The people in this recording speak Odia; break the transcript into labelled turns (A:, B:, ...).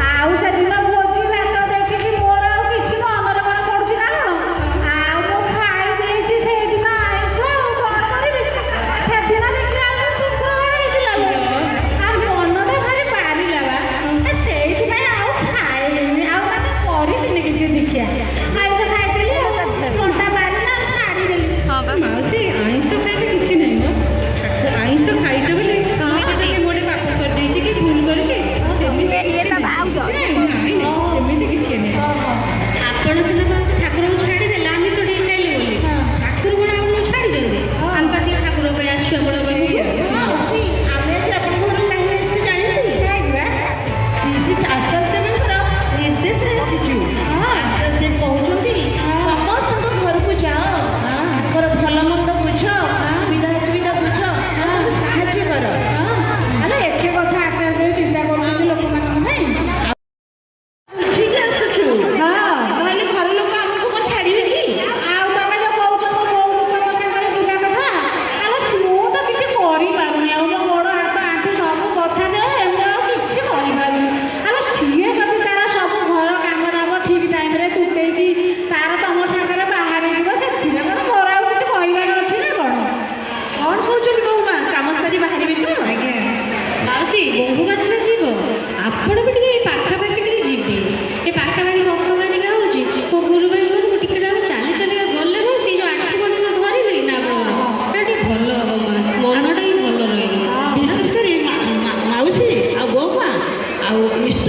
A: ଆଉ ସେଦିନ ଭୋଜି ଭାତ ଦେଖିକି ମୋର ଆଉ କିଛି ମନରେ କଣ ପଡୁଛି ନା କଣ? ଆଉ ମୁଁ ଖାଇ ଦେଇଛି ସେଇଦିନ ଆଇଁଷ ଆଉ କଣ କରିବି? ସେଦିନ ଦେଖିଲା ବେଳକୁ ଶୁକ୍ରବାର ହେଇଥିଲା ଆଉ ମନଟା ଭାରି ପାରିଲା ବା ସେଇଥିପାଇଁ ଆଉ ଖାଇଲିନି ଆଉ ମାନେ କରିଲିନି କିଛି ଦେଖିଆ ଆଇଁଷ ଖାଇଦେଲି ମନଟା ପାରିଲା ଛାଡ଼ିଦେଲି।
B: ହଁ ବା
C: ମାଉସୀ ଆଇଁଷ ଖାଇଲେ କିଛି ନାହିଁ ମ ଆଇଁଷ ଖାଇଛ ବୋଲି ସମିତି ମୁଁ ଗୋଟେ ପାପ କରିଦେଇଛି କି ଭୁଲ କରିଛି ସେମିତି
B: ଇଏ ତା ଭାଉଜ।
C: ନାଇଁ ସେମିତି କିଛି ନାହିଁ।
B: ଆପଣ ସିନା ବାସ ଠାକୁରଙ୍କୁ ଛାଡ଼ିଦେଲେ ଆମିଷ ଟିକେ ଖାଇଲେ ବୋଲି ଠାକୁର କ'ଣ ଆପଣଙ୍କୁ ଛାଡ଼ିଛନ୍ତି? ଆମେ ପା ସେଇ ଠାକୁର ପାଇଁ ଆସିଛୁ ଆପଣ ପାଖକୁ।
A: ଆମେ ଆଜି ଆପଣଙ୍କ ଘରକୁ କାହିଁକି ଆସିଛୁ ଜାଣିଛନ୍ତି? ଶ୍ରୀ ଆଚାର୍ଯ୍ୟ ଦେବଙ୍କର ନିର୍ଦ୍ଦେଶରେ ଆସିଛୁ। ଆଚାର୍ଯ୍ୟ ଦେବ କହୁଛନ୍ତି ସମସ୍ତଙ୍କ ଘରକୁ ଯାଅ ତାଙ୍କର ଭଲ ମନ୍ଦ ବୁଝ ସୁବିଧା ଅସୁବିଧା ବୁଝ ତାଙ୍କୁ ସାହାଯ୍ୟ କର। ଆରେ ଏତେ କଥା ଆଚାର୍ଯ୍ୟ ଦେବ ଚିନ୍ତା କରୁଛନ୍ତି ଲୋକମାନଙ୍କ ପାଇଁ ବୁଝିକି ଆସୁଛୁ। ନହେଲେ ଘର ଲୋକ ଆମକୁ କଣ ଛାଡ଼ିବେ କି? ଆଉ ତମେ ଯୋଉ କହୁଛ ମୋ ବୋଉକୁ ତମ ସାଙ୍ଗରେ ଯିବା କଥା ଆଉ ମୁଁ ତ କିଛି କରିପାରୁନି ଆଉ ମୋ ଗୋଡ଼ ହାତ ଆଣ୍ଠୁ ସବୁ ବଥା ଯେ ମୁଁ ଆଉ କିଛି କରିପାରୁନି। ଆଉ ସିଏ ଯଦି ତାର ସବୁ ଘର କାମ ଦାମ ଠିକ୍ ଟାଇମରେ ତୁଟେଇକି ତାର ତମ ସାଙ୍ଗରେ ବାହାରି ଯିବ ସେଥିରେ କଣ ମୋର ଆଉ କିଛି କହିବାର ଅଛି ନା କଣ? କଣ କହୁଛନ୍ତି ବୋଉ ମା କାମ ସାରି ବାହାରିବି ତ? ଆଜ୍ଞା
B: ମାଉସୀ ବୋହୂ ଆସିଲେ ଯିବ ଆପଣ ବି ଟିକେ ଏଇ ପାଖାପାଖି ଟିକେ ଯିବେ। ଏ ପାଖାପାଖି ସତ୍ସଙ୍ଗ ଟିକେ ହେଉଛି ମୋ ଗୁରୁଭାଇ ଘରକୁ ଟିକେ ଆଉ ଚାଲି ଚାଲିକା ଗଲେ ନା ସେଇ ଯେଉଁ ଆଣ୍ଠୁ ଗଣ୍ଠି ଯେଉଁ ଧରିଲି ନା ଆପଣଙ୍କର ଟିକେ ଭଲ ହେବ ମା ସ୍ମରଣଟା ହିଁ ଭଲ ରହିବ।
A: ବିଶେଷ କରି ମାଉସୀ ଆଉ ବୋଉ ମା ଆଉ ଇଷ୍ଟ